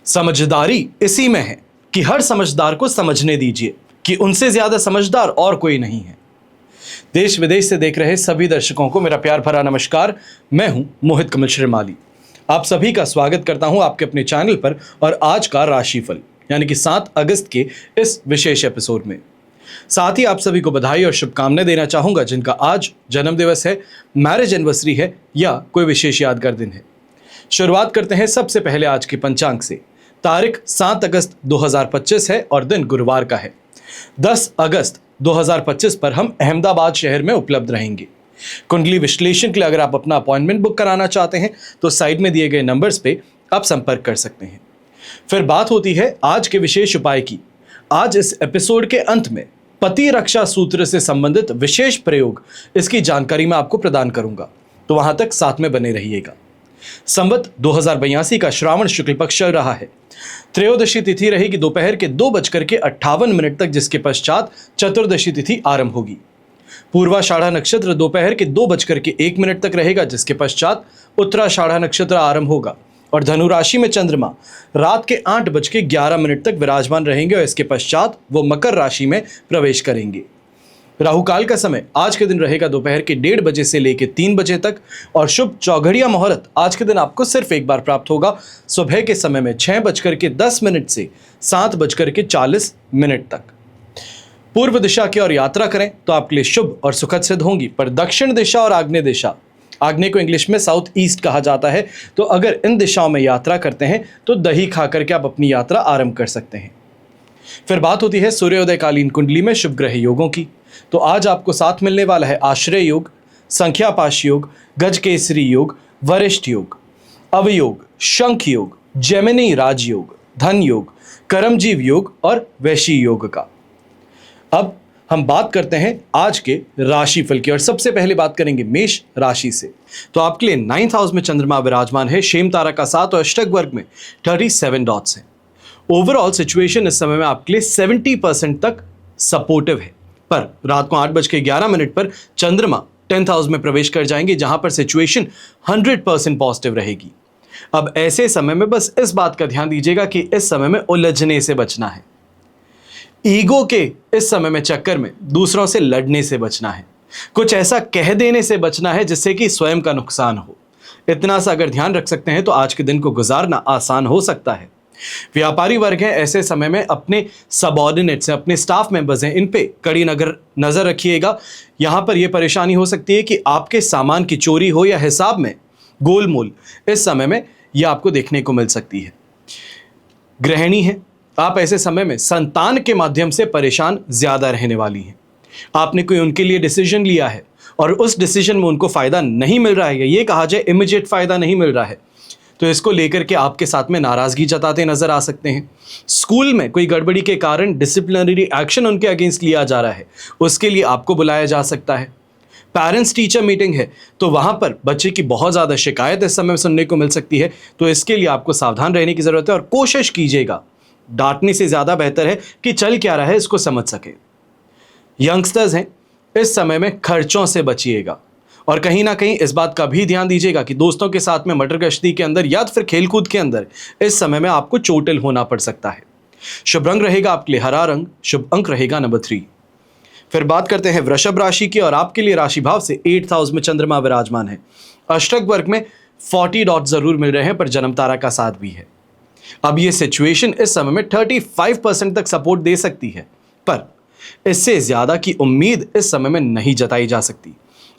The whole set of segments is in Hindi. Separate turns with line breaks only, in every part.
समझदारी इसी में है कि हर समझदार को समझने दीजिए कि उनसे ज्यादा समझदार और कोई नहीं है। देश विदेश से देख रहे सभी दर्शकों को मेरा प्यार भरा नमस्कार। मैं हूं मोहित कमल श्रीमाली। आप सभी का स्वागत करता हूं आपके अपने चैनल पर और आज का राशिफल यानी कि 7 अगस्त के इस विशेष एपिसोड में। साथ ही आप सभी को बधाई और शुभकामनाएं देना चाहूंगा जिनका आज जन्म दिवस है, मैरिज एनिवर्सरी है या कोई विशेष यादगार दिन है। शुरुआत करते हैं सबसे पहले आज के पंचांग से। तारीख 7 अगस्त 2025 है और दिन गुरुवार का है। 10 अगस्त 2025 पर हम अहमदाबाद शहर में उपलब्ध रहेंगे। कुंडली विश्लेषण के लिए अगर आप अपना अपॉइंटमेंट बुक कराना चाहते हैं तो साइड में दिए गए नंबर्स पे आप संपर्क कर सकते हैं। फिर बात होती है आज के विशेष उपाय की। आज इस एपिसोड के अंत में पति रक्षा सूत्र से संबंधित विशेष प्रयोग, इसकी जानकारी मैं आपको प्रदान करूंगा, तो वहां तक साथ में बने रहिएगा। संवत 2082 का श्रावण शुक्ल पक्ष चल रहा है। त्रयोदशी तिथि रहेगी दोपहर के 2:58 तक, जिसके पश्चात चतुर्दशी तिथि आरंभ होगी। पूर्वाषाढ़ा नक्षत्र दोपहर के 2:01 तक रहेगा, जिसके पश्चात उत्तराषाढ़ा नक्षत्र आरंभ होगा और धनु राशि में चंद्रमा रात के 8:11 तक विराजमान रहेंगे और इसके पश्चात वो मकर राशि में प्रवेश करेंगे। राहु काल का समय आज के दिन रहेगा दोपहर के 1:30 बजे से लेकर 3 बजे तक और शुभ चौघड़िया मुहूर्त आज के दिन आपको सिर्फ एक बार प्राप्त होगा, सुबह के समय में 6:10 से 7:40 तक। पूर्व दिशा की ओर यात्रा करें तो आपके लिए शुभ और सुखद सिद्ध होंगी, पर दक्षिण दिशा और आग्नेय दिशा, आग्नेय को इंग्लिश में साउथ ईस्ट कहा जाता है, तो अगर इन दिशाओं में यात्रा करते हैं तो दही खा करके आप अपनी यात्रा आरंभ कर सकते हैं। फिर बात होती है सूर्योदयकालीन कुंडली में शुभ ग्रह योगों की। तो आज आपको साथ मिलने वाला है आश्रय योग, संख्यापाश योग, गजकेसरी योग, वरिष्ठ योग, अवयोग, शंख योग, जेमिनी राजयोग, धन योग, करमजीव योग और वैशी योग का। अब हम बात करते हैं आज के राशिफल की और सबसे पहले बात करेंगे मेष राशि से। तो आपके लिए 9th हाउस में चंद्रमा विराजमान है, शेम तारा का 7 और अष्टक वर्ग में 37 डॉट्स हैं। ओवरऑल सिचुएशन इस समय में आपके लिए 70% तक सपोर्टिव है, पर रात को 8:11 पर चंद्रमा 10th हाउस में प्रवेश कर जाएंगे, जहां पर सिचुएशन 100% पॉजिटिव रहेगी। अब ऐसे समय में बस इस बात का ध्यान दीजिएगा कि इस समय में उलझने से बचना है, ईगो के इस समय में चक्कर में दूसरों से लड़ने से बचना है, कुछ ऐसा कह देने से बचना है जिससे कि स्वयं का नुकसान हो। इतना सा अगर ध्यान रख सकते हैं तो आज के दिन को गुजारना आसान हो सकता है। व्यापारी वर्ग है, ऐसे समय में अपने सबऑर्डिनेट्स हैं, अपने स्टाफ मेंबर्स हैं, इन पे कड़ी नजर रखिएगा। यहां पर यह परेशानी हो सकती है कि आपके सामान की चोरी हो या हिसाब में गोलमोल, इस समय में यह आपको देखने को मिल सकती है। गृहिणी है, आप ऐसे समय में संतान के माध्यम से परेशान ज्यादा रहने वाली हैं। आपने कोई उनके लिए डिसीजन लिया है और उस डिसीजन में उनको फायदा नहीं मिल रहा है, ये कहा जाए इमीडिएट फायदा नहीं मिल रहा है, तो इसको लेकर के आपके साथ में नाराजगी जताते नजर आ सकते हैं। स्कूल में कोई गड़बड़ी के कारण डिसिप्लिनरी एक्शन उनके अगेंस्ट लिया जा रहा है, उसके लिए आपको बुलाया जा सकता है। पेरेंट्स टीचर मीटिंग है तो वहां पर बच्चे की बहुत ज्यादा शिकायत इस समय सुनने को मिल सकती है, तो इसके लिए आपको सावधान रहने की जरूरत है और कोशिश कीजिएगा, डांटने से ज्यादा बेहतर है कि चल क्या रहा है इसको समझ सके। यंगस्टर्स हैं, इस समय में खर्चों से बचिएगा और कहीं ना कहीं इस बात का भी ध्यान दीजिएगा कि दोस्तों के साथ में मटर गश्ती के अंदर या फिर खेलकूद के अंदर इस समय में आपको चोटिल होना पड़ सकता है। शुभ रंग रहेगा आपके लिए हरा रंग, शुभ अंक रहेगा नंबर 3। फिर बात करते हैं वृषभ राशि की और आपके लिए राशि भाव से 8th हाउस में चंद्रमा विराजमान है। अष्टक वर्ग में 40 डॉट जरूर मिल रहे हैं, पर जन्म तारा का 7 भी है। अब ये सिचुएशन इस समय में 35% तक सपोर्ट दे सकती है, पर इससे ज्यादा की उम्मीद इस समय में नहीं जताई जा सकती।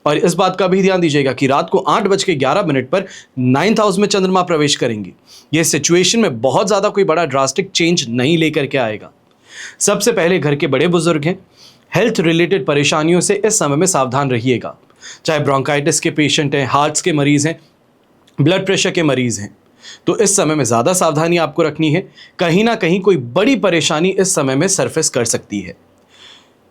और इस बात का भी ध्यान दीजिएगा कि रात को 8:11 पर 9th हाउस में चंद्रमा प्रवेश करेंगे। यह सिचुएशन में बहुत ज्यादा कोई बड़ा ड्रास्टिक चेंज नहीं लेकर के आएगा। सबसे पहले घर के बड़े बुजुर्ग हैं, हेल्थ रिलेटेड परेशानियों से इस समय में सावधान रहिएगा। चाहे ब्रोंकाइटिस के पेशेंट हैं, हार्ट्स के मरीज हैं, ब्लड प्रेशर के मरीज हैं, तो इस समय में ज्यादा सावधानी आपको रखनी है। कहीं ना कहीं कोई बड़ी परेशानी इस समय में सरफेस कर सकती है।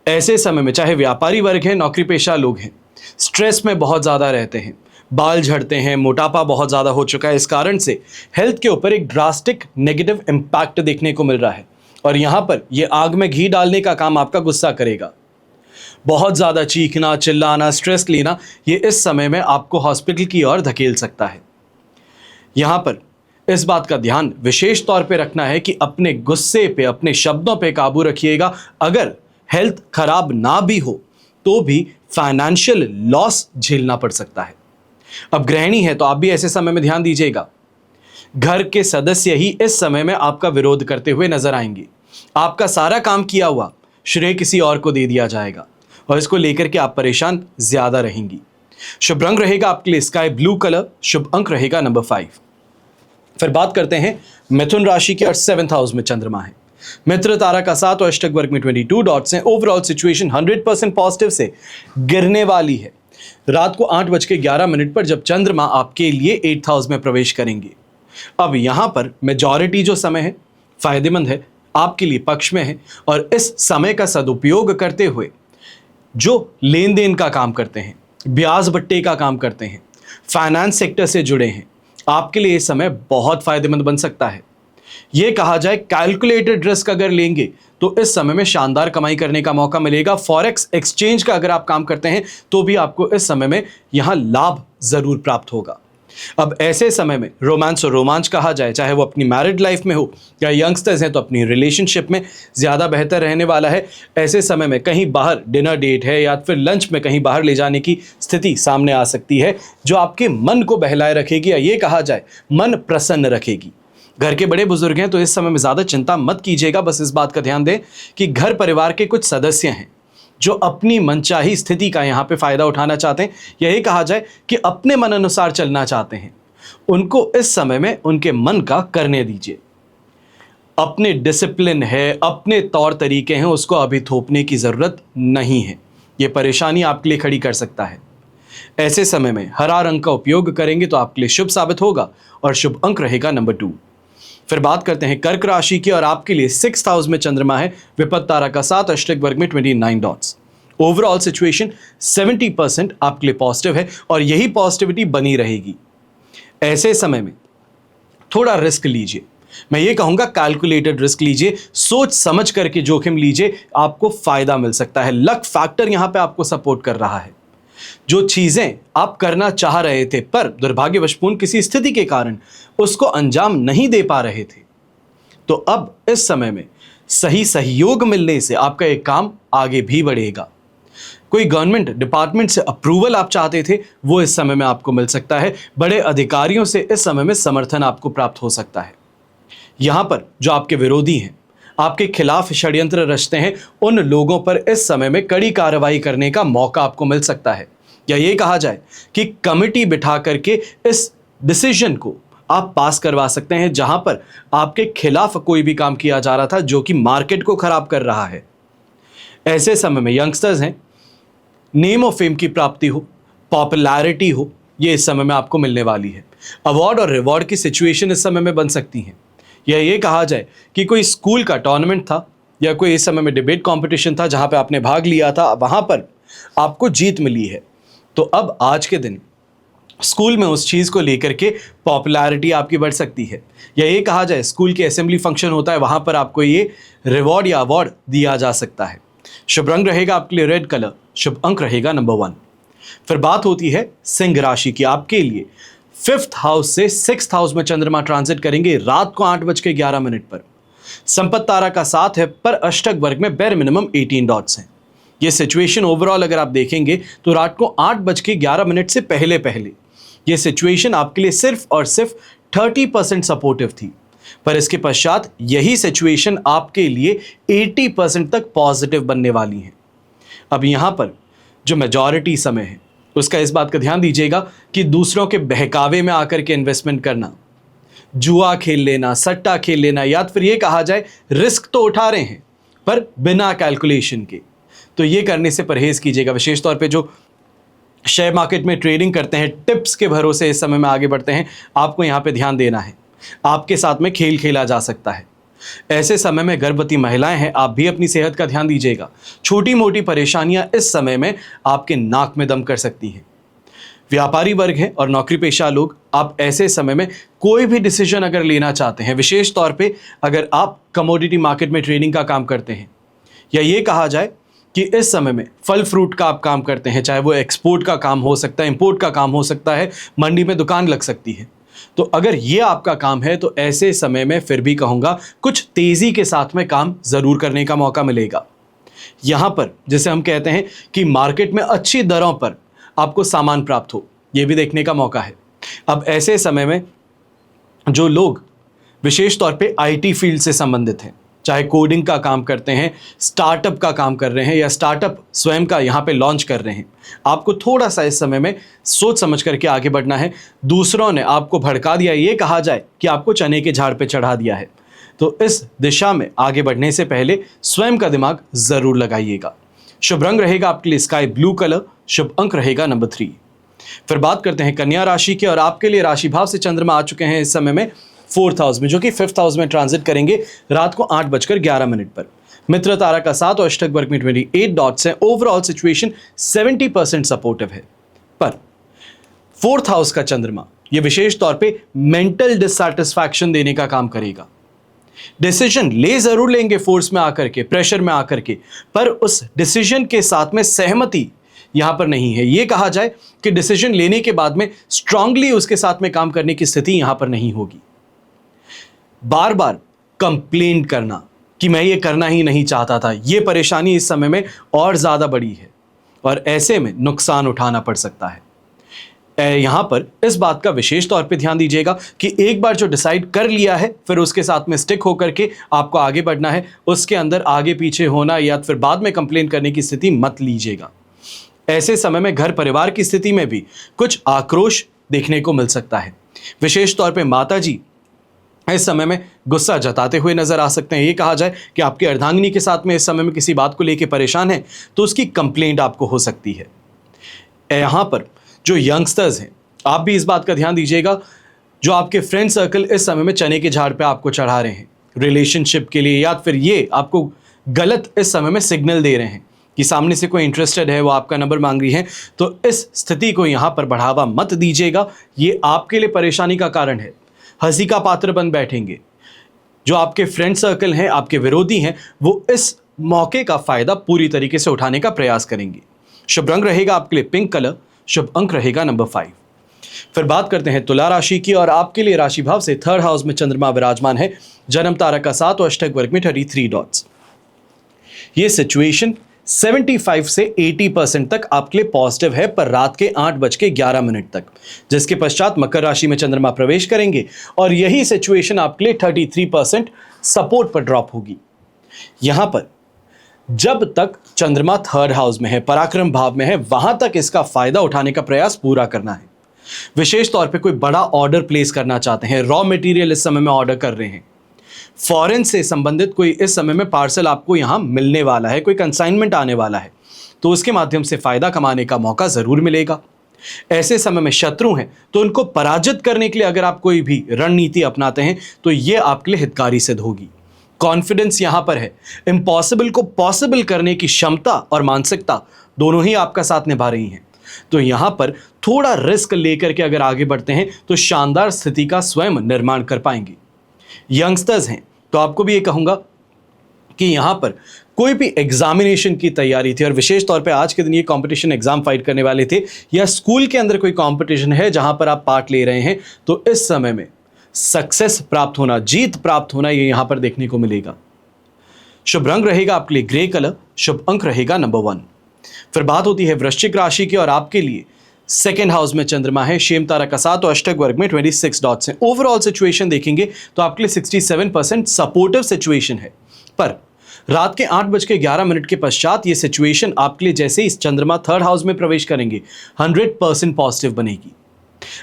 ऐसे समय में चाहे व्यापारी वर्ग है, नौकरी पेशा लोग हैं, स्ट्रेस में बहुत ज़्यादा रहते हैं, बाल झड़ते हैं, मोटापा बहुत ज़्यादा हो चुका है, इस कारण से हेल्थ के ऊपर एक ड्रास्टिक नेगेटिव इम्पैक्ट देखने को मिल रहा है और यहाँ पर यह आग में घी डालने का काम आपका गुस्सा करेगा। बहुत ज़्यादा चीखना, चिल्लाना, स्ट्रेस लेना, ये इस समय में आपको हॉस्पिटल की ओर धकेल सकता है। यहाँ पर इस बात का ध्यान विशेष तौर पे रखना है कि अपने गुस्से पे, अपने शब्दों पे काबू रखिएगा। अगर हेल्थ खराब ना भी हो तो भी फाइनेंशियल लॉस झेलना पड़ सकता है। अब गृहिणी है तो आप भी ऐसे समय में ध्यान दीजिएगा। घर के सदस्य ही इस समय में आपका विरोध करते हुए नजर आएंगे। आपका सारा काम किया हुआ श्रेय किसी और को दे दिया जाएगा और इसको लेकर के आप परेशान ज्यादा रहेंगी। शुभ रंग रहेगा आपके लिए स्काई ब्लू कलर। शुभ अंक रहेगा नंबर 5। फिर बात करते हैं मिथुन राशि के और 7th हाउस में चंद्रमा है। मित्र तारा का 7 और अष्टक वर्ग में 22 डॉट्स हैं। ओवरऑल सिचुएशन 100% पॉजिटिव से गिरने वाली है। रात को 8:11 पर जब चंद्रमा आपके लिए 8th हाउस में प्रवेश करेंगे। अब यहां पर मेजॉरिटी जो समय है फायदेमंद है, आपके लिए पक्ष में है और इस समय का सदुपयोग करते हुए जो लेन देन का काम करते हैं, ब्याज बट्टे का काम करते हैं, फाइनेंस सेक्टर से जुड़े हैं, आपके लिए ये समय बहुत फायदेमंद बन सकता है। ये कहा जाए कैलकुलेटेड रिस्क अगर लेंगे तो इस समय में शानदार कमाई करने का मौका मिलेगा। फॉरेक्स एक्सचेंज का अगर आप काम करते हैं तो भी आपको इस समय में यहां लाभ जरूर प्राप्त होगा। अब ऐसे समय में रोमांस और रोमांच कहा जाए, चाहे वो अपनी मैरिड लाइफ में हो या यंगस्टर्स हैं तो अपनी रिलेशनशिप में ज़्यादा बेहतर रहने वाला है। ऐसे समय में कहीं बाहर डिनर डेट है या फिर लंच में कहीं बाहर ले जाने की स्थिति सामने आ सकती है जो आपके मन को बहलाए रखेगी या ये कहा जाए मन प्रसन्न रखेगी। घर के बड़े बुजुर्ग हैं तो इस समय में ज़्यादा चिंता मत कीजिएगा। बस इस बात का ध्यान दें कि घर परिवार के कुछ सदस्य हैं जो अपनी मनचाही स्थिति का यहाँ पे फायदा उठाना चाहते हैं, यही कहा जाए कि अपने मन अनुसार चलना चाहते हैं, उनको इस समय में उनके मन का करने दीजिए। अपने डिसिप्लिन है, अपने तौर तरीके हैं, उसको अभी थोपने की ज़रूरत नहीं है। ये परेशानी आपके लिए खड़ी कर सकता है। ऐसे समय में हरा रंग का उपयोग करेंगे तो आपके लिए शुभ साबित होगा और शुभ अंक रहेगा नंबर 2। फिर बात करते हैं कर्क राशि की और आपके लिए 6th हाउस में चंद्रमा है। विपत्त तारा का 7 अष्टक वर्ग में 29 डॉट्स। ओवरऑल सिचुएशन 70% आपके लिए पॉजिटिव है और यही पॉजिटिविटी बनी रहेगी। ऐसे समय में थोड़ा रिस्क लीजिए। मैं ये कहूंगा कैलकुलेटेड रिस्क लीजिए, सोच समझ करके जोखिम लीजिए, आपको फायदा मिल सकता है। लक फैक्टर यहां पे आपको सपोर्ट कर रहा है। जो चीजें आप करना चाह रहे थे पर दुर्भाग्यवशपूर्ण किसी स्थिति के कारण उसको अंजाम नहीं दे पा रहे थे, तो अब इस समय में सही सहयोग मिलने से आपका एक काम आगे भी बढ़ेगा। कोई गवर्नमेंट डिपार्टमेंट से अप्रूवल आप चाहते थे वो इस समय में आपको मिल सकता है। बड़े अधिकारियों से इस समय में समर्थन आपको प्राप्त हो सकता है। यहां पर जो आपके विरोधी हैं, आपके खिलाफ षड्यंत्र रचते हैं, उन लोगों पर इस समय में कड़ी कार्रवाई करने का मौका आपको मिल सकता है। या ये कहा जाए कि कमिटी बिठा करके इस डिसीजन को आप पास करवा सकते हैं जहां पर आपके खिलाफ कोई भी काम किया जा रहा था जो कि मार्केट को खराब कर रहा है। ऐसे समय में यंगस्टर्स हैं, नेम और फेम की प्राप्ति हो, पॉपुलैरिटी हो, ये इस समय में आपको मिलने वाली है। अवार्ड और रिवॉर्ड की सिचुएशन इस समय में बन सकती है। या ये कहा जाए कि कोई स्कूल का टूर्नामेंट था या कोई इस समय में डिबेट कंपटीशन था जहां पे आपने भाग लिया था, वहां पर आपको जीत मिली है, तो अब आज के दिन स्कूल में उस चीज़ को लेकर के पॉपुलैरिटी आपकी बढ़ सकती है। या ये कहा जाए स्कूल के असेंबली फंक्शन होता है, वहां पर आपको ये रिवॉर्ड या अवार्ड दिया जा सकता है। शुभ रंग रहेगा आपके लिए रेड कलर। शुभ अंक रहेगा नंबर 1। फिर बात होती है सिंह राशि की। आपके लिए 5th हाउस से 6th हाउस में चंद्रमा ट्रांजिट करेंगे रात को 8:11 पर। संपत्त तारा का 7 है पर अष्टक वर्ग में बेर मिनिमम 18 डॉट्स हैं। ये सिचुएशन ओवरऑल अगर आप देखेंगे तो रात को 8:11 से पहले पहले ये सिचुएशन आपके लिए सिर्फ और सिर्फ 30% सपोर्टिव थी, पर इसके पश्चात यही सिचुएशन आपके लिए 80% तक पॉजिटिव बनने वाली है। अब यहाँ पर जो मेजॉरिटी समय है उसका इस बात का ध्यान दीजिएगा कि दूसरों के बहकावे में आकर के इन्वेस्टमेंट करना, जुआ खेल लेना, सट्टा खेल लेना, या फिर ये कहा जाए रिस्क तो उठा रहे हैं पर बिना कैलकुलेशन के, तो ये करने से परहेज कीजिएगा। विशेष तौर पे जो शेयर मार्केट में ट्रेडिंग करते हैं, टिप्स के भरोसे इस समय में आगे बढ़ते हैं, आपको यहाँ पे ध्यान देना है। आपके साथ में खेल खेला जा सकता है। ऐसे समय में गर्भवती महिलाएं हैं, आप भी अपनी सेहत का ध्यान दीजिएगा। छोटी मोटी परेशानियां इस समय में आपके नाक में दम कर सकती हैं। व्यापारी वर्ग हैं और नौकरी पेशा लोग, आप ऐसे समय में कोई भी डिसीजन अगर लेना चाहते हैं, विशेष तौर पे अगर आप कमोडिटी मार्केट में ट्रेडिंग का काम करते हैं, या ये कहा जाए कि इस समय में फल फ्रूट का आप काम करते हैं, चाहे वो एक्सपोर्ट का काम हो सकता है, इंपोर्ट का काम हो सकता है, मंडी में दुकान लग सकती है, तो अगर ये आपका काम है तो ऐसे समय में फिर भी कहूंगा कुछ तेजी के साथ में काम जरूर करने का मौका मिलेगा। यहां पर जैसे हम कहते हैं कि मार्केट में अच्छी दरों पर आपको सामान प्राप्त हो, यह भी देखने का मौका है। अब ऐसे समय में जो लोग विशेष तौर पे आईटी फील्ड से संबंधित हैं, चाहे कोडिंग का काम करते हैं, स्टार्टअप का काम कर रहे हैं या स्टार्टअप स्वयं का यहाँ पे लॉन्च कर रहे हैं, आपको थोड़ा सा इस समय में सोच समझ करके आगे बढ़ना है। दूसरों ने आपको भड़का दिया, ये कहा जाए कि आपको चने के झाड़ पे चढ़ा दिया है, तो इस दिशा में आगे बढ़ने से पहले स्वयं का दिमाग जरूर लगाइएगा। शुभ रंग रहेगा आपके लिए स्काई ब्लू कलर, शुभ अंक रहेगा नंबर 3। फिर बात करते हैं कन्या राशि की, और आपके लिए राशि भाव से चंद्रमा आ चुके हैं इस समय में 4th हाउस में, जो कि 5th हाउस में ट्रांजिट करेंगे रात को 8:11 पर। मित्र तारा का 7 और अष्टक वर्ग में 28 डॉट्स हैं। ओवरऑल सिचुएशन 70% सपोर्टिव है, पर 4th हाउस का चंद्रमा यह विशेष तौर पे मेंटल डिससैटिस्फैक्शन देने का काम करेगा। डिसीजन ले जरूर लेंगे फोर्स में आकर के, प्रेशर में आकर के, पर उस डिसीजन के साथ में सहमति यहां पर नहीं है। यह कहा जाए कि डिसीजन लेने के बाद में स्ट्रांगली उसके साथ में काम करने की स्थिति यहां पर नहीं होगी। बार बार कंप्लेंट करना कि मैं ये करना ही नहीं चाहता था, ये परेशानी इस समय में और ज्यादा बड़ी है और ऐसे में नुकसान उठाना पड़ सकता है। यहां पर इस बात का विशेष तौर पे ध्यान दीजिएगा कि एक बार जो डिसाइड कर लिया है फिर उसके साथ में स्टिक होकर के आपको आगे बढ़ना है। उसके अंदर आगे पीछे होना या फिर बाद में कंप्लेन करने की स्थिति मत लीजिएगा। ऐसे समय में घर परिवार की स्थिति में भी कुछ आक्रोश देखने को मिल सकता है। विशेष तौर पे माता जी इस समय में गुस्सा जताते हुए नजर आ सकते हैं। ये कहा जाए कि आपकी अर्धांगिनी के साथ में इस समय में किसी बात को लेकर परेशान है तो उसकी कंप्लेंट आपको हो सकती है। यहां पर जो यंगस्टर्स हैं, आप भी इस बात का ध्यान दीजिएगा, जो आपके फ्रेंड सर्कल इस समय में चने के झाड़ पे आपको चढ़ा रहे हैं रिलेशनशिप के लिए, या फिर ये आपको गलत इस समय में सिग्नल दे रहे हैं कि सामने से कोई इंटरेस्टेड है, वो आपका नंबर मांग रही है, तो इस स्थिति को यहां पर बढ़ावा मत दीजिएगा। ये आपके लिए परेशानी का कारण है, हंसी का पात्र बन बैठेंगे। जो आपके फ्रेंड सर्कल हैं, आपके विरोधी हैं, वो इस मौके का फायदा पूरी तरीके से उठाने का प्रयास करेंगे। शुभ रंग रहेगा आपके लिए पिंक कलर, शुभ अंक रहेगा नंबर 5। फिर बात करते हैं तुला राशि की, और आपके लिए राशि भाव से 3rd हाउस में चंद्रमा विराजमान है। जन्म तारा का 7 और अष्टक वर्ग में 33 डॉट्स। ये सिचुएशन 75 से 80% तक आपके लिए पॉजिटिव है, पर रात के 8:11 तक, जिसके पश्चात मकर राशि में चंद्रमा प्रवेश करेंगे और यही सिचुएशन आपके लिए 33% सपोर्ट पर ड्रॉप होगी। यहां पर जब तक चंद्रमा 3rd हाउस में है, पराक्रम भाव में है, वहां तक इसका फायदा उठाने का प्रयास पूरा करना है। विशेष तौर पे कोई बड़ा ऑर्डर प्लेस करना चाहते हैं, रॉ मटेरियल इस समय में ऑर्डर कर रहे हैं, फॉरेन से संबंधित कोई इस समय में पार्सल आपको यहां मिलने वाला है, कोई कंसाइनमेंट आने वाला है, तो उसके माध्यम से फायदा कमाने का मौका जरूर मिलेगा। ऐसे समय में शत्रु हैं तो उनको पराजित करने के लिए अगर आप कोई भी रणनीति अपनाते हैं तो यह आपके लिए हितकारी सिद्ध होगी। कॉन्फिडेंस यहां पर है, इम्पॉसिबल को पॉसिबल करने की क्षमता और मानसिकता दोनों ही आपका साथ निभा रही हैं। तो यहां पर थोड़ा रिस्क लेकर के अगर आगे बढ़ते हैं तो शानदार स्थिति का स्वयं निर्माण कर पाएंगे। यंगस्टर्स हैं तो आपको भी ये कहूंगा कि यहां पर कोई भी एग्जामिनेशन की तैयारी थी, और विशेष तौर पे आज के दिन ये कंपटीशन एग्जाम फाइट करने वाले थे, या स्कूल के अंदर कोई कंपटीशन है जहां पर आप पार्ट ले रहे हैं, तो इस समय में सक्सेस प्राप्त होना, जीत प्राप्त होना, ये यहां पर देखने को मिलेगा। शुभ रंग रहेगा आपके लिए ग्रे कलर, शुभ अंक रहेगा नंबर 1। फिर बात होती है वृश्चिक राशि की, और आपके लिए 2nd हाउस में चंद्रमा है, शेम तारा का 7 और अष्टक वर्ग में 26 डॉट्स हैं। ओवरऑल सिचुएशन देखेंगे तो आपके लिए 67% सपोर्टिव सिचुएशन है, पर रात के 8:11 के पश्चात ये सिचुएशन आपके लिए जैसे ही चंद्रमा 3rd हाउस में प्रवेश करेंगे 100% पॉजिटिव बनेगी।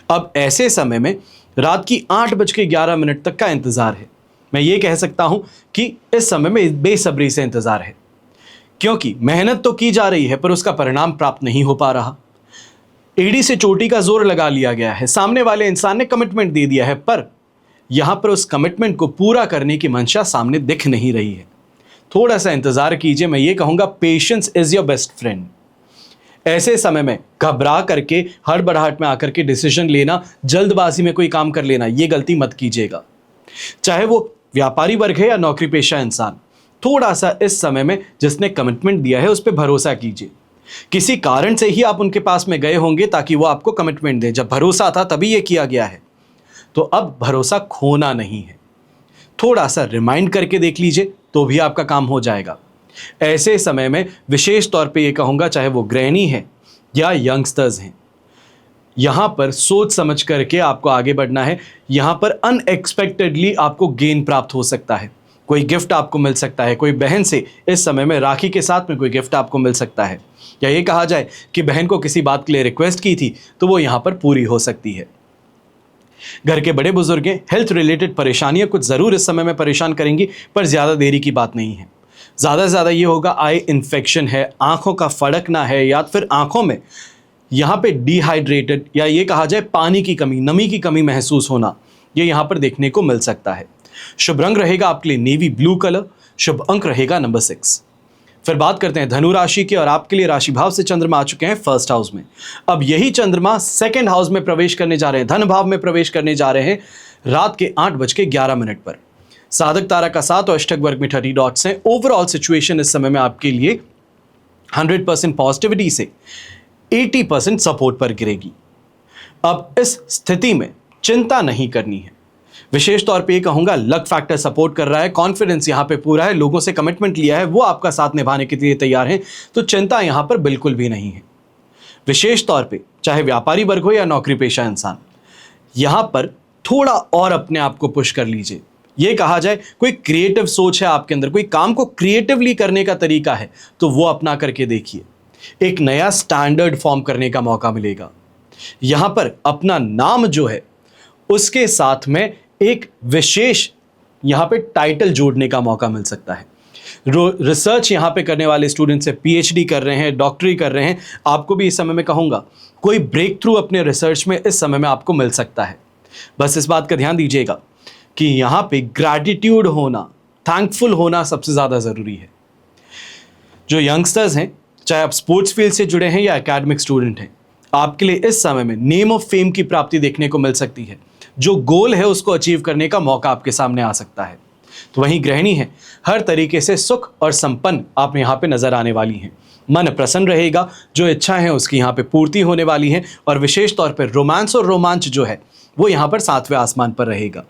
अब ऐसे समय में रात की 8:11 तक का इंतजार है। मैं ये कह सकता हूं कि इस समय में बेसब्री से इंतजार है, क्योंकि मेहनत तो की जा रही है पर उसका परिणाम प्राप्त नहीं हो पा रहा। एड़ी से चोटी का जोर लगा लिया गया है, सामने वाले इंसान ने कमिटमेंट दे दिया है, पर यहां पर उस कमिटमेंट को पूरा करने की मंशा सामने दिख नहीं रही है। थोड़ा सा इंतजार कीजिए। मैं ये कहूंगा patience is your best friend. ऐसे समय में घबरा करके हड़बड़ाहट में आकर के डिसीजन लेना, जल्दबाजी में कोई काम कर लेना, ये गलती मत कीजिएगा। चाहे वो व्यापारी वर्ग है या नौकरी पेशा इंसान, थोड़ा सा इस समय में जिसने कमिटमेंट दिया है उस पर भरोसा कीजिए। किसी कारण से ही आप उनके पास में गए होंगे ताकि वो आपको कमिटमेंट दें। जब भरोसा था तभी ये किया गया है, तो अब भरोसा खोना नहीं है। थोड़ा सा रिमाइंड करके देख लीजिए तो भी आपका काम हो जाएगा। ऐसे समय में विशेष तौर पे ये कहूँगा, चाहे वो गृहिणी है या यंगस्टर्स हैं, यहाँ पर सोच समझ करके आपको आगे बढ़ना है। यहाँ पर अनएक्सपेक्टेडली आपको गेन प्राप्त हो सकता है, कोई गिफ्ट आपको मिल सकता है, कोई बहन से इस समय में राखी के साथ में कोई गिफ्ट आपको मिल सकता है, या ये कहा जाए कि बहन को किसी बात के लिए रिक्वेस्ट की थी तो वो यहाँ पर पूरी हो सकती है। घर के बड़े बुजुर्ग हैं, हेल्थ रिलेटेड परेशानियां कुछ ज़रूर इस समय में परेशान करेंगी, पर ज़्यादा देरी की बात नहीं है। ज़्यादा से ज़्यादा ये होगा आई इन्फेक्शन है, आँखों का फड़कना है, या फिर आँखों में यहाँ पे डिहाइड्रेटेड या ये कहा जाए पानी की कमी, नमी की कमी महसूस होना, ये यहाँ पर देखने को मिल सकता है। शुभ रंग रहेगा आपके लिए नेवी ब्लू कलर, शुभ अंक रहेगा नंबर 6। फिर बात करते हैं धनु राशि की, और आपके लिए राशि भाव से चंद्रमा आ चुके हैं फर्स्ट हाउस में। अब यही चंद्रमा सेकंड हाउस में प्रवेश करने जा रहे हैं, धन भाव में प्रवेश करने जा रहे हैं रात के 8:11 पर। साधक तारा का 7 और अष्टक वर्ग में 30 डॉट्स हैं। ओवरऑल सिचुएशन इस समय में आपके लिए 100% पॉजिटिविटी से 80% सपोर्ट पर गिरेगी। अब इस स्थिति में चिंता नहीं करनी है। विशेष तौर पे ये कहूंगा, लक फैक्टर सपोर्ट कर रहा है, कॉन्फिडेंस यहां पे पूरा है, लोगों से कमिटमेंट लिया है, वो आपका साथ निभाने के लिए तैयार हैं, तो चिंता यहां पर बिल्कुल भी नहीं है। विशेष तौर पे चाहे व्यापारी वर्ग हो या नौकरी पेशा इंसान, यहां पर थोड़ा और अपने आप को पुश कर लीजिए। ये कहा जाए कोई क्रिएटिव सोच है आपके अंदर, कोई काम को क्रिएटिवली करने का तरीका है, तो वो अपना करके देखिए। एक नया स्टैंडर्ड फॉर्म करने का मौका मिलेगा। यहां पर अपना नाम जो है उसके साथ में एक विशेष यहां पे टाइटल जोड़ने का मौका मिल सकता है। रिसर्च यहां पे करने वाले स्टूडेंट से पीएचडी कर रहे हैं, डॉक्टरी कर रहे हैं, आपको भी इस समय में कहूंगा कोई ब्रेक थ्रू अपने रिसर्च में इस समय में आपको मिल सकता है। बस इस बात का ध्यान दीजिएगा कि यहां पे ग्रैटिट्यूड होना, थैंकफुल होना सबसे ज्यादा जरूरी है। जो यंगस्टर्स हैं, चाहे आप स्पोर्ट्स फील्ड से जुड़े हैं या एकेडमिक स्टूडेंट हैं, आपके लिए इस समय में नेम ऑफ फेम की प्राप्ति देखने को मिल सकती है। जो गोल है उसको अचीव करने का मौका आपके सामने आ सकता है। तो वहीं गृहिणी है, हर तरीके से सुख और संपन्न आप यहाँ पे नजर आने वाली हैं। मन प्रसन्न रहेगा, जो इच्छा है उसकी यहाँ पे पूर्ति होने वाली है, और विशेष तौर पर रोमांस और रोमांच जो है वो यहाँ पर 7वें आसमान पर रहेगा।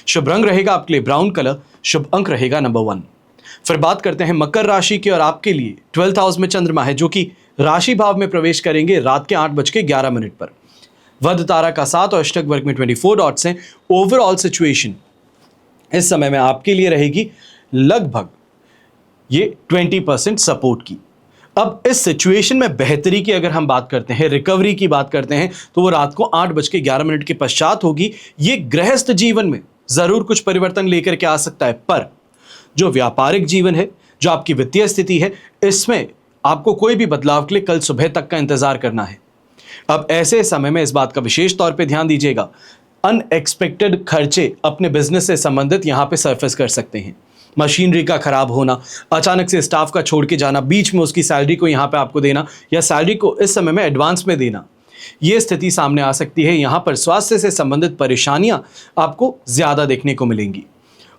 शुभ रंग रहेगा आपके लिए ब्राउन कलर, शुभ अंक रहेगा नंबर 1। फिर बात करते हैं मकर राशि की, और आपके लिए 12th हाउस में चंद्रमा है, जो कि राशि भाव में प्रवेश करेंगे रात के 8:11 पर। वध तारा का 7 और अष्टक वर्ग में 24 डॉट्स हैं। ओवरऑल सिचुएशन इस समय में आपके लिए रहेगी लगभग ये 20% सपोर्ट की। अब इस सिचुएशन में बेहतरी की अगर हम बात करते हैं, रिकवरी की बात करते हैं, तो वो रात को 8:11 के पश्चात होगी। ये गृहस्थ जीवन में जरूर कुछ परिवर्तन लेकर के आ सकता है, पर जो व्यापारिक जीवन है, जो आपकी वित्तीय स्थिति है, इसमें आपको कोई भी बदलाव के लिए कल सुबह तक का इंतजार करना है। अब ऐसे समय में इस बात का विशेष तौर पे ध्यान दीजिएगा, अनएक्सपेक्टेड खर्चे अपने बिजनेस से संबंधित यहाँ पे सरफेस कर सकते हैं। मशीनरी का खराब होना, अचानक से स्टाफ का छोड़ के जाना, बीच में उसकी सैलरी को यहाँ पे आपको देना, या सैलरी को इस समय में एडवांस में देना, ये स्थिति सामने आ सकती है। यहाँ पर स्वास्थ्य से संबंधित परेशानियाँ आपको ज़्यादा देखने को मिलेंगी,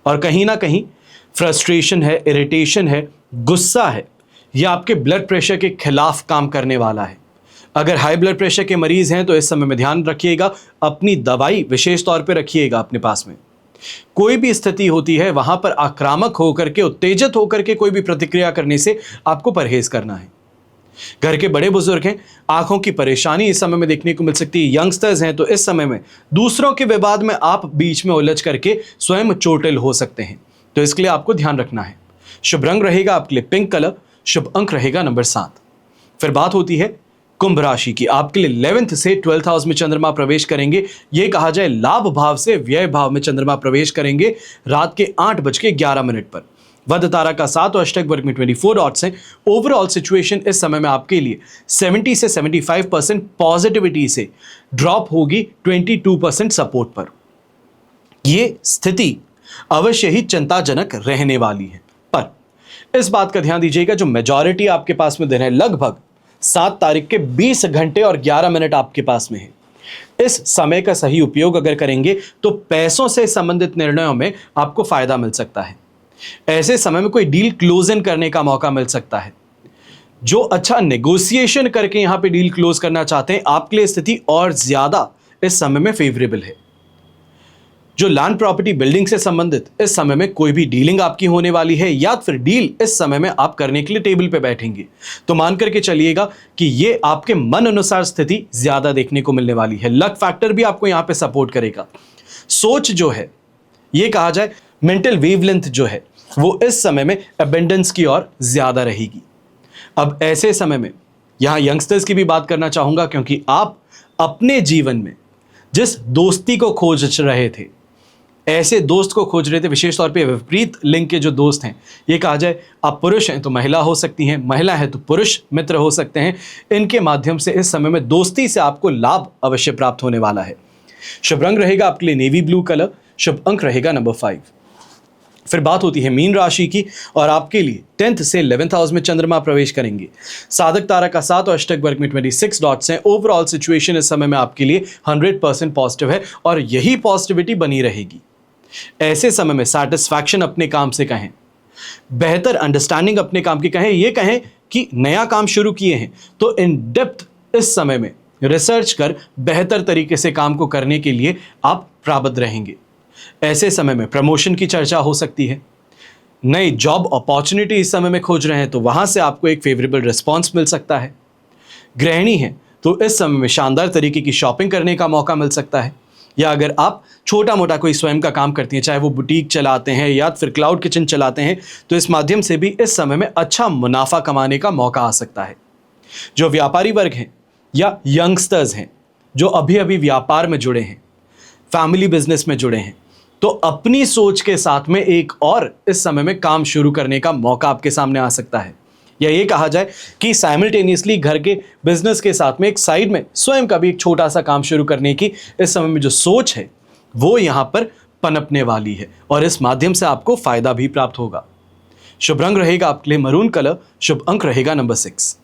और कहीं ना कहीं फ्रस्ट्रेशन है, इरिटेशन है, गुस्सा है, यह आपके ब्लड प्रेशर के खिलाफ काम करने वाला है। अगर हाई ब्लड प्रेशर के मरीज हैं तो इस समय में ध्यान रखिएगा, अपनी दवाई विशेष तौर पे रखिएगा अपने पास में। कोई भी स्थिति होती है वहां पर आक्रामक होकर के, उत्तेजित होकर के कोई भी प्रतिक्रिया करने से आपको परहेज करना है। घर के बड़े बुजुर्ग हैं, आंखों की परेशानी इस समय में देखने को मिल सकती है। यंगस्टर्स हैं तो इस समय में दूसरों के विवाद में आप बीच में उलझ करके स्वयं चोटिल हो सकते हैं, तो इसके लिए आपको ध्यान रखना है। शुभ रंग रहेगा आपके लिए पिंक कलर, शुभ अंक रहेगा नंबर 7। फिर बात होती है कुंभ राशि की। आपके लिए 11th से 12th हाउस में चंद्रमा प्रवेश करेंगे। ये कहा जाए लाभ भाव से व्यय भाव में चंद्रमा प्रवेश करेंगे रात के 8:11 पर। वध तारा का 7 और अष्टक वर्ग में 24 डॉट्स हैं। ओवरऑल सिचुएशन इस समय में आपके लिए 70 से 75% पॉजिटिविटी से ड्रॉप होगी 22% सपोर्ट पर। यह स्थिति अवश्य ही चिंताजनक रहने वाली है, पर इस बात का ध्यान दीजिएगा, जो मेजॉरिटी आपके पास में दिन है, लगभग 7 तारीख के 20 घंटे और 11 मिनट आपके पास में है। इस समय का सही उपयोग अगर करेंगे तो पैसों से संबंधित निर्णयों में आपको फायदा मिल सकता है। ऐसे समय में कोई डील क्लोज इन करने का मौका मिल सकता है। जो अच्छा नेगोशिएशन करके यहां पे डील क्लोज करना चाहते हैं, आपके लिए स्थिति और ज्यादा इस समय में फेवरेबल है। जो लैंड प्रॉपर्टी बिल्डिंग से संबंधित इस समय में कोई भी डीलिंग आपकी होने वाली है या फिर डील इस समय में आप करने के लिए टेबल पे बैठेंगे, तो मान करके चलिएगा कि ये आपके मन अनुसार स्थिति ज्यादा देखने को मिलने वाली है। लक फैक्टर भी आपको यहां पे सपोर्ट करेगा। सोच जो है, ये कहा जाए मेंटल वेवलेंथ जो है, वो इस समय में अबेंडेंस की ओर ज्यादा रहेगी। अब ऐसे समय में यहां यंगस्टर्स की भी बात करना चाहूंगा, क्योंकि आप अपने जीवन में जिस दोस्ती को खोज रहे थे, ऐसे दोस्त को खोज रहे थे, विशेष तौर पे विपरीत लिंग के जो दोस्त हैं, ये कहा जाए आप पुरुष हैं तो महिला हो सकती हैं, महिला है तो पुरुष मित्र हो सकते हैं, इनके माध्यम से इस समय में दोस्ती से आपको लाभ अवश्य प्राप्त होने वाला है। शुभ रंग रहेगा आपके लिए नेवी ब्लू कलर, शुभ अंक रहेगा नंबर 5। फिर बात होती है मीन राशि की, और आपके लिए 10th से 11th हाउस में चंद्रमा प्रवेश करेंगे। साधक तारा का 7 और अष्टक वर्ग में 26 डॉट्स हैं। ओवरऑल सिचुएशन इस समय में आपके लिए 100% पॉजिटिव है और यही पॉजिटिविटी बनी रहेगी। ऐसे समय में सैटिस्फैक्शन अपने काम से कहें, बेहतर अंडरस्टैंडिंग अपने काम की कहें, ये कहें कि नया काम शुरू किए हैं तो इन डेप्थ इस समय में रिसर्च कर बेहतर तरीके से काम को करने के लिए आप प्राबद्ध रहेंगे। ऐसे समय में प्रमोशन की चर्चा हो सकती है। नई जॉब अपॉर्चुनिटी इस समय में खोज रहे हैं तो वहां से आपको एक फेवरेबल रिस्पॉन्स मिल सकता है। गृहिणी है तो इस समय में शानदार तरीके की शॉपिंग करने का मौका मिल सकता है। या अगर आप छोटा मोटा कोई स्वयं का काम करती हैं, चाहे वो बुटीक चलाते हैं या फिर क्लाउड किचन चलाते हैं, तो इस माध्यम से भी इस समय में अच्छा मुनाफा कमाने का मौका आ सकता है। जो व्यापारी वर्ग हैं या यंगस्टर्स हैं जो अभी अभी व्यापार में जुड़े हैं, फैमिली बिजनेस में जुड़े हैं, तो अपनी सोच के साथ में एक और इस समय में काम शुरू करने का मौका आपके सामने आ सकता है। या ये कहा जाए कि साइमल्टेनियसली घर के बिजनेस के साथ में एक साइड में स्वयं का भी एक छोटा सा काम शुरू करने की इस समय में जो सोच है वो यहां पर पनपने वाली है और इस माध्यम से आपको फायदा भी प्राप्त होगा। शुभ रंग रहेगा आपके लिए मरून कलर, शुभ अंक रहेगा नंबर 6।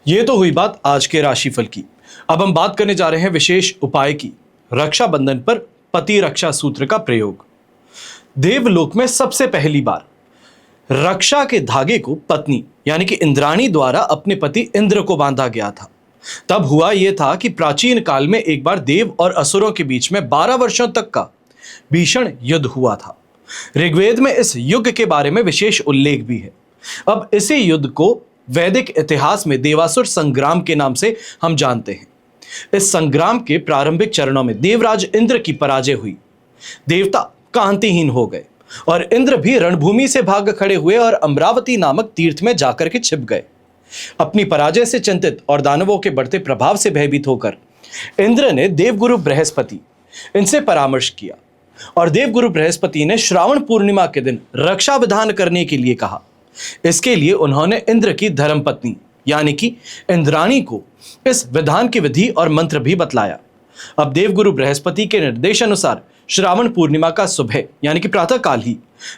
ये तो हुई बात आज के राशिफल की। अब हम बात करने जा रहे हैं विशेष उपाय की। रक्षाबंधन पर पति रक्षा सूत्र का प्रयोग। देवलोक में सबसे पहली बार रक्षा के धागे को पत्नी यानी कि इंद्राणी द्वारा अपने पति इंद्र को बांधा गया था। तब हुआ यह था कि प्राचीन काल में एक बार देव और असुरों के बीच में 12 वर्षों तक का भीषण युद्ध हुआ था। ऋग्वेद में इस युग के बारे में विशेष उल्लेख भी है। अब इसी युद्ध को वैदिक इतिहास में देवासुर संग्राम के नाम से हम जानते हैं। इस संग्राम के प्रारंभिक चरणों में देवराज इंद्र की पराजय हुई। देवता कांतिहीन हो गए और इंद्र भी रणभूमि से भाग खड़े हुए और अमरावती नामक तीर्थ में जाकर के छिप गए। अपनी पराजय से चिंतित और दानवों के बढ़ते प्रभाव से भयभीत होकर इंद्र ने देवगुरु बृहस्पति इनसे परामर्श किया और देवगुरु बृहस्पति ने श्रावण पूर्णिमा के दिन रक्षा विधान करने के लिए कहा। इसके लिए उन्होंने इंद्र की धर्मपत्नी यानी कि इंद्राणी को इस विधान की विधि और मंत्र भी बतलाया। अब देवगुरु बृहस्पति के निर्देशानुसार श्रावण पूर्णिमा का सुबह यानी कि प्रातः काल ही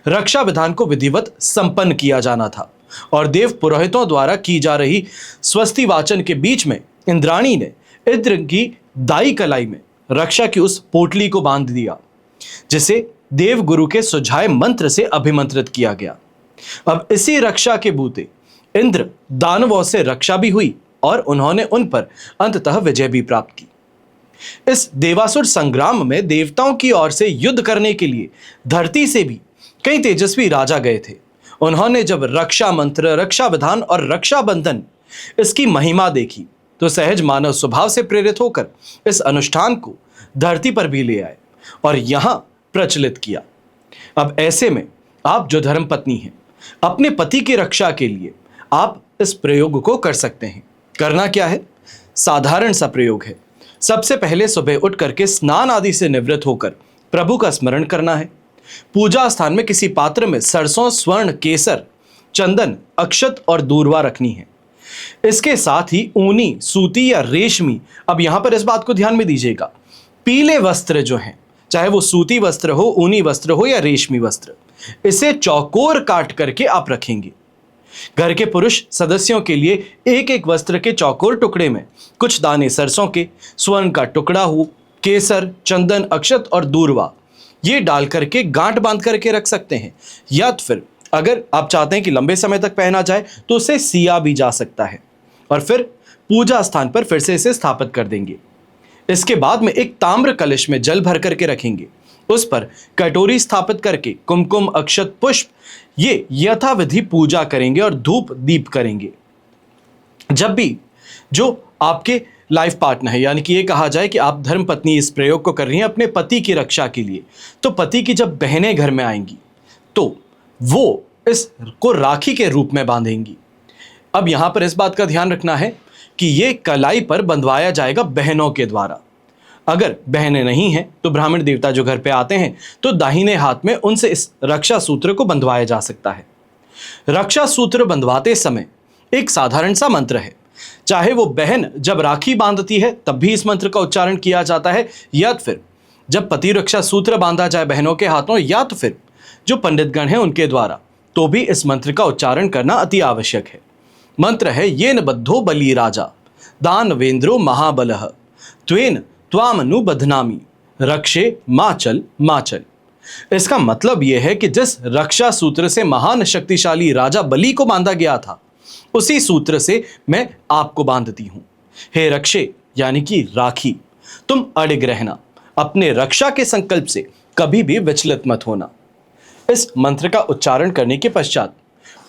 रक्षा विधान को विधिवत संपन्न किया जाना था और देव पुरोहितों द्वारा की जा रही स्वस्ति वाचन के बीच में इंद्राणी ने इंद्र की दाई कलाई में रक्षा की उस पोटली को बांध दिया, जिसे देवगुरु के सुझाए मंत्र से अभिमंत्रित किया गया। अब इसी रक्षा के बूते इंद्र दानवों से रक्षा भी हुई और उन्होंने उन पर अंततः विजय भी प्राप्त की। इस देवासुर संग्राम में देवताओं की ओर से युद्ध करने के लिए धरती से भी कई तेजस्वी राजा गए थे। उन्होंने जब रक्षा मंत्र, रक्षा विधान और रक्षा बंधन इसकी महिमा देखी तो सहज मानव स्वभाव से प्रेरित होकर इस अनुष्ठान को धरती पर भी ले आए और यहां प्रचलित किया। अब ऐसे में आप जो धर्मपत्नी हैं, अपने पति की रक्षा के लिए आप इस प्रयोग को कर सकते हैं। करना क्या है? साधारण सा प्रयोग है। सबसे पहले सुबह उठ करके स्नान आदि से निवृत्त होकर प्रभु का स्मरण करना है। पूजा स्थान में किसी पात्र में सरसों, स्वर्ण, केसर, चंदन, अक्षत और दूर्वा रखनी है। इसके साथ ही ऊनी, सूती या रेशमी, अब यहां पर इस बात को ध्यान में दीजिएगा, पीले वस्त्र जो हैं, चाहे वो सूती वस्त्र हो, ऊनी वस्त्र हो या रेशमी वस्त्र, इसे चौकोर काट करके आप रखेंगे। घर के पुरुष सदस्यों के लिए एक एक वस्त्र के चौकोर टुकड़े में कुछ दाने सरसों के, स्वर्ण का टुकड़ा हो, केसर, चंदन, अक्षत और दूर्वा, ये डाल करके गांठ बांध करके रख सकते हैं। या फिर अगर आप चाहते हैं कि लंबे समय तक पहना जाए तो उसे सिया भी जा सकता है और फिर पूजा स्थान पर फिर से इसे स्थापित कर देंगे। इसके बाद में एक ताम्र कलश में जल भर करके रखेंगे उस पर कटोरी स्थापित करके कुमकुम अक्षत पुष्प ये यथाविधि पूजा करेंगे और धूप दीप करेंगे। जब भी जो आपके लाइफ पार्टनर है, यानी कि ये कहा जाए कि आप धर्म पत्नी इस प्रयोग को कर रही हैं अपने पति की रक्षा के लिए, तो पति की जब बहनें घर में आएंगी तो वो इसको राखी के रूप में बांधेंगी। अब यहां पर इस बात का ध्यान रखना है कि ये कलाई पर बंधवाया जाएगा बहनों के द्वारा। अगर बहनें नहीं हैं तो ब्राह्मण देवता जो घर पे आते हैं तो दाहिने हाथ में उनसे इस रक्षा सूत्र को बंधवाया जा सकता है। रक्षा सूत्र बंधवाते समय एक साधारण सा मंत्र है, चाहे वो बहन जब राखी बांधती है तब भी इस मंत्र का उच्चारण किया जाता है, या फिर जब पति रक्षा सूत्र बांधा जाए बहनों के हाथों, या तो फिर जो पंडितगण हैं उनके द्वारा, तो भी इस मंत्र का उच्चारण करना अति आवश्यक है। मंत्र है येन बद्धो बली राजा दानवेंद्रो महाबलः त्वेन त्वामनु बधनामी रक्षे माचल माचल। इसका मतलब यह है कि जिस रक्षा सूत्र से महान शक्तिशाली राजा बलि को बांधा गया था उसी सूत्र से मैं आपको बांधती हूं। हे रक्षे यानी कि राखी, तुम अडिग रहना, अपने रक्षा के संकल्प से कभी भी विचलित मत होना। इस मंत्र का उच्चारण करने के पश्चात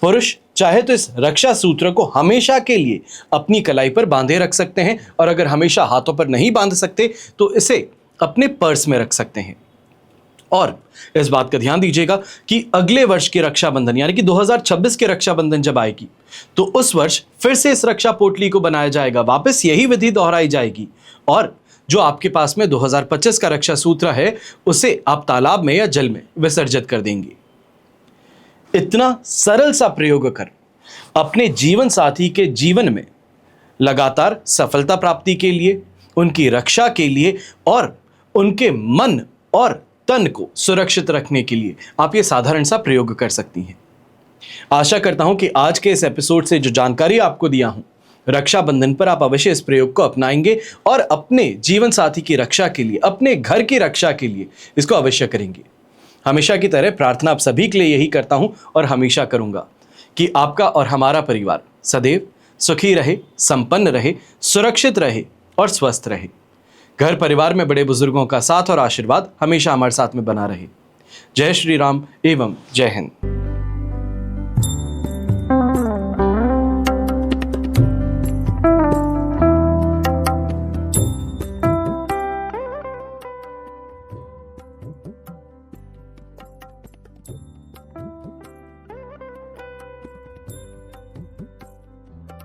पुरुष चाहे तो इस रक्षा सूत्र को हमेशा के लिए अपनी कलाई पर बांधे रख सकते हैं, और अगर हमेशा हाथों पर नहीं बांध सकते तो इसे अपने पर्स में रख सकते हैं। और इस बात का ध्यान दीजिएगा कि अगले वर्ष की रक्षाबंधन यानी कि 2026 की रक्षाबंधन जब आएगी तो उस वर्ष फिर से इस रक्षा पोटली को बनाया जाएगा, वापस यही विधि दोहराई जाएगी, और जो आपके पास में 2025 का रक्षा सूत्र है उसे आप तालाब में या जल में विसर्जित कर देंगे। इतना सरल सा प्रयोग कर अपने जीवन साथी के जीवन में लगातार सफलता प्राप्ति के लिए, उनकी रक्षा के लिए और उनके मन और तन को सुरक्षित रखने के लिए आप ये साधारण सा प्रयोग कर सकती हैं। आशा करता हूं कि आज के इस एपिसोड से जो जानकारी आपको दिया हूं, रक्षाबंधन पर आप अवश्य इस प्रयोग को अपनाएंगे और अपने जीवन साथी की रक्षा के लिए, अपने घर की रक्षा के लिए इसको अवश्य करेंगे। हमेशा की तरह प्रार्थना आप सभी के लिए यही करता हूं और हमेशा करूंगा कि आपका और हमारा परिवार सदैव सुखी रहे, संपन्न रहे, सुरक्षित रहे और स्वस्थ रहे। घर परिवार में बड़े बुजुर्गों का साथ और आशीर्वाद हमेशा हमारे साथ में बना रहे। जय श्री राम एवं जय हिंद।
you